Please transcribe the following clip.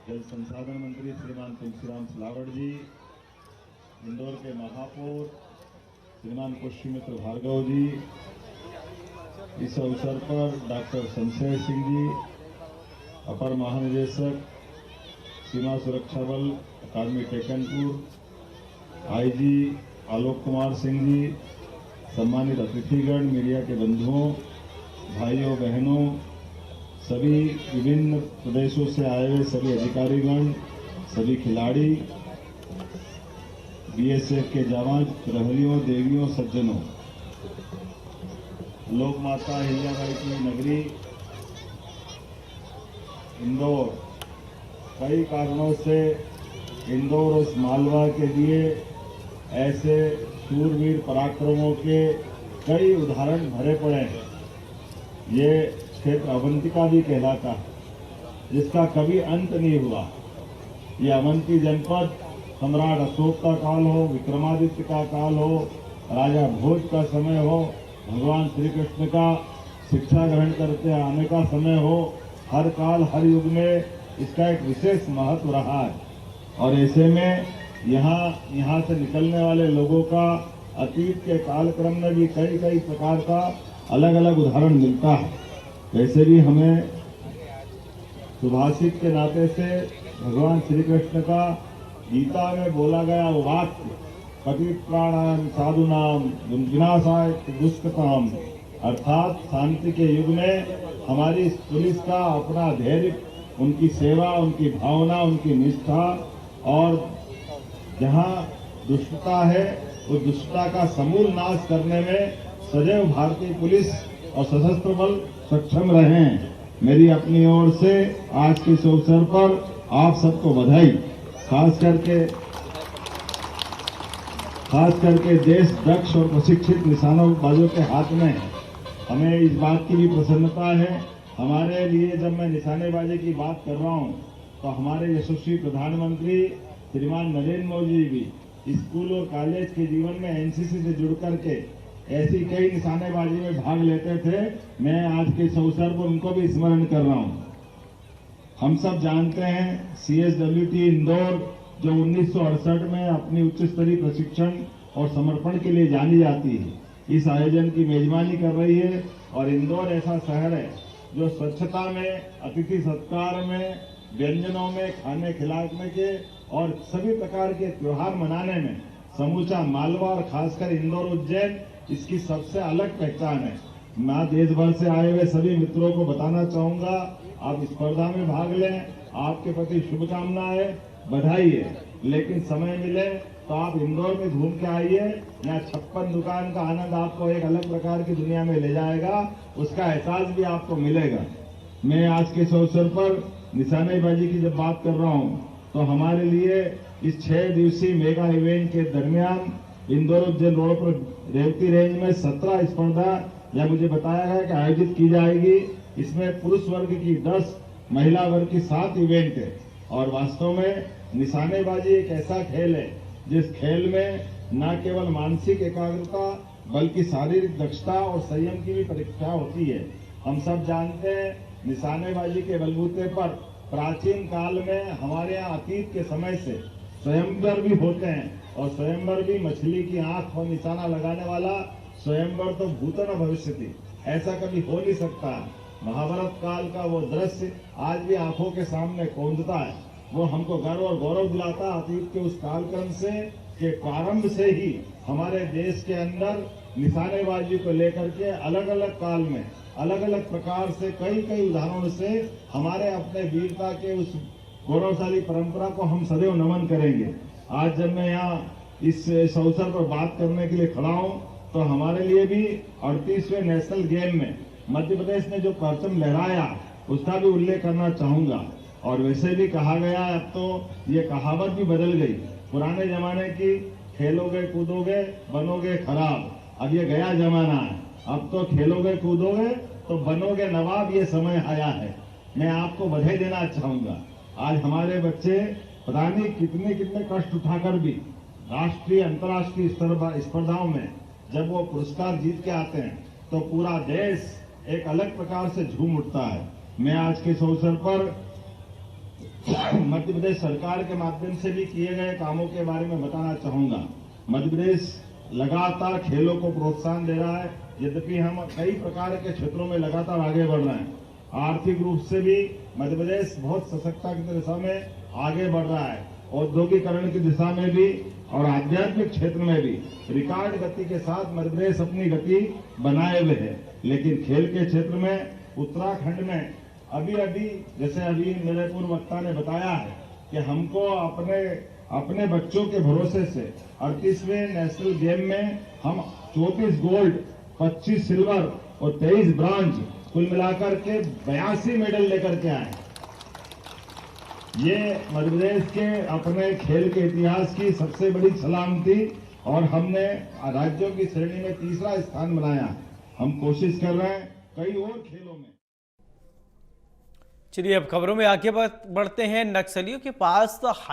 जल संसाधन मंत्री श्रीमान तुलसीराम सिलावट जी, इंदौर के महापौर श्रीमान पुष्यमित्र भार्गव जी, इस अवसर पर डॉक्टर संशय सिंह जी, अपर महानिदेशक सीमा सुरक्षा बल अकादमी टेकनपुर, आईजी आलोक कुमार सिंह जी, सम्मानित अतिथिगण, मीडिया के बंधुओं, भाइयों बहनों, सभी विभिन्न प्रदेशों से आए हुए सभी अधिकारीगण, सभी खिलाड़ी, बीएसएफ के जवान, प्रहरियों, देवियों, सज्जनों, लोक माता अहिल्याबाई की नगरी इंदौर, कई कारणों से इंदौर और इस मालवा के लिए ऐसे शूरवीर पराक्रमों के कई उदाहरण भरे पड़े हैं। ये क्षेत्र अवंतिका भी कहलाता है, जिसका कभी अंत नहीं हुआ। ये अवंती जनपद सम्राट अशोक का काल हो, विक्रमादित्य का काल हो, राजा भोज का समय हो, भगवान श्री कृष्ण का शिक्षा ग्रहण करते आने का समय हो, हर काल हर युग में इसका एक विशेष महत्व रहा है। और ऐसे में यहाँ से निकलने वाले लोगों का अतीत के कालक्रम में भी कई कई प्रकार का अलग अलग उदाहरण मिलता है। वैसे भी हमें सुभाषित के नाते से भगवान श्री कृष्ण का गीता में बोला गया वो वाक्य, पतित प्राणान साधुनाम विनाशाय दुष्कृताम, अर्थात शांति के युग में हमारी पुलिस का अपना धैर्य, उनकी सेवा, उनकी भावना, उनकी निष्ठा, और जहां दुष्टता है वो दुष्टता का समूल नाश करने में सदैव भारतीय पुलिस और सशस्त्र बल सक्षम रहे हैं। मेरी अपनी ओर से आज के इस अवसर पर आप सबको बधाई। खास करके देश दक्ष और प्रशिक्षित निशानेबाजों के हाथ में है। हमें इस बात की भी प्रसन्नता है, हमारे लिए जब मैं निशानेबाजी की बात कर रहा हूं तो हमारे यशस्वी प्रधानमंत्री श्रीमान नरेंद्र मोदी जी भी स्कूल और कॉलेज के जीवन में एनसीसी से जुड़ करके ऐसी कई निशानेबाजी में भाग लेते थे। मैं आज के इस अवसर पर उनको भी स्मरण कर रहा हूं। हम सब जानते हैं सीएसडब्ल्यूटी इंदौर जो 1968 में अपनी उच्च स्तरीय प्रशिक्षण और समर्पण के लिए जानी जाती है, इस आयोजन की मेजबानी कर रही है। और इंदौर ऐसा शहर है जो स्वच्छता में, अतिथि सत्कार में, व्यंजनों में, खाने खिलाने के और सभी प्रकार के त्योहार मनाने में समूचा मालवा और खासकर इंदौर उज्जैन इसकी सबसे अलग पहचान है। मैं देश भर से आए हुए सभी मित्रों को बताना चाहूंगा, आप स्पर्धा में भाग लें, आपके प्रति शुभकामनाएं, बधाई है। लेकिन समय मिले तो आप इंदौर में घूम के आइए, यहाँ 56 दुकान का आनंद आपको एक अलग प्रकार की दुनिया में ले जाएगा, उसका एहसास भी आपको मिलेगा। मैं आज के इस अवसर पर निशानेबाजी की जब बात कर रहा हूँ तो हमारे लिए इस 6 दिवसीय मेगा इवेंट के दरमियान इंदौर उज्जैन रोड पर रेवती रेंज में 17 स्पर्धा या मुझे बताया गया कि आयोजित की जाएगी। इसमें पुरुष वर्ग की 10, महिला वर्ग की 7 इवेंट है। और वास्तव में निशानेबाजी एक ऐसा खेल है जिस खेल में न केवल मानसिक एकाग्रता बल्कि शारीरिक दक्षता और संयम की भी परीक्षा होती है। हम सब जानते हैं निशानेबाजी के बलबूते पर प्राचीन काल में हमारे यहाँ अतीत के समय से स्वयंवर भी होते हैं, और स्वयंवर भी मछली की आंख पर निशाना लगाने वाला स्वयंवर तो भूतन भविष्य थी, ऐसा कभी हो नहीं सकता। महाभारत काल का वो दृश्य आज भी आंखों के सामने कौंधता है। वो हमको गर्व और गौरव दिलाता अतीत के उस कालक्रम से के प्रारंभ से ही हमारे देश के अंदर निशानेबाजी को लेकर के अलग अलग काल में अलग अलग प्रकार से कई उदाहरणों से हमारे अपने वीरता के उस गौरवशाली परंपरा को हम सदैव नमन करेंगे। आज जब मैं यहाँ इस अवसर पर बात करने के लिए खड़ा हूँ तो हमारे लिए भी 38वें नेशनल गेम में मध्य प्रदेश ने जो परचम लहराया उसका भी उल्लेख करना चाहूंगा। और वैसे भी कहा गया, अब तो ये कहावत भी बदल गई, पुराने जमाने की खेलोगे कूदोगे बनोगे खराब, अब ये गया जमाना है, अब तो खेलोगे कूदोगे तो बनोगे नवाब, ये समय आया है। मैं आपको बधाई देना चाहूंगा। आज हमारे बच्चे पता नहीं कितने कष्ट उठाकर भी राष्ट्रीय अंतर्राष्ट्रीय स्पर्धाओं में जब वो पुरस्कार जीत के आते हैं तो पूरा देश एक अलग प्रकार से झूम उठता है। मैं आज के इस अवसर पर मध्य प्रदेश सरकार के माध्यम से भी किए गए कामों के बारे में बताना चाहूंगा। मध्य प्रदेश लगातार खेलों को प्रोत्साहन दे रहा है, यद्यपि हम कई प्रकार के क्षेत्रों में लगातार आगे बढ़ रहे हैं। आर्थिक रूप से भी मध्य प्रदेश बहुत सशक्ता की दिशा में आगे बढ़ रहा है, औद्योगिकरण की दिशा में भी और आध्यात्मिक क्षेत्र में भी रिकॉर्ड गति के साथ मध्य प्रदेश अपनी गति बनाए हुए है। लेकिन खेल के क्षेत्र में उत्तराखंड में अभी जैसे अभी मेरे पूर्व वक्ता ने बताया है कि हमको अपने बच्चों के भरोसे से 38वें नेशनल गेम में हम 34 गोल्ड, 25 सिल्वर और 23 ब्रॉन्ज कुल मिलाकर के 82 मेडल लेकर के आए। ये मध्य प्रदेश के अपने खेल के इतिहास की सबसे बड़ी छलांग थी और हमने राज्यों की श्रेणी में तीसरा स्थान बनाया। हम कोशिश कर रहे हैं कई और खेलों में। चलिए अब खबरों में आगे बढ़ते हैं। नक्सलियों के पास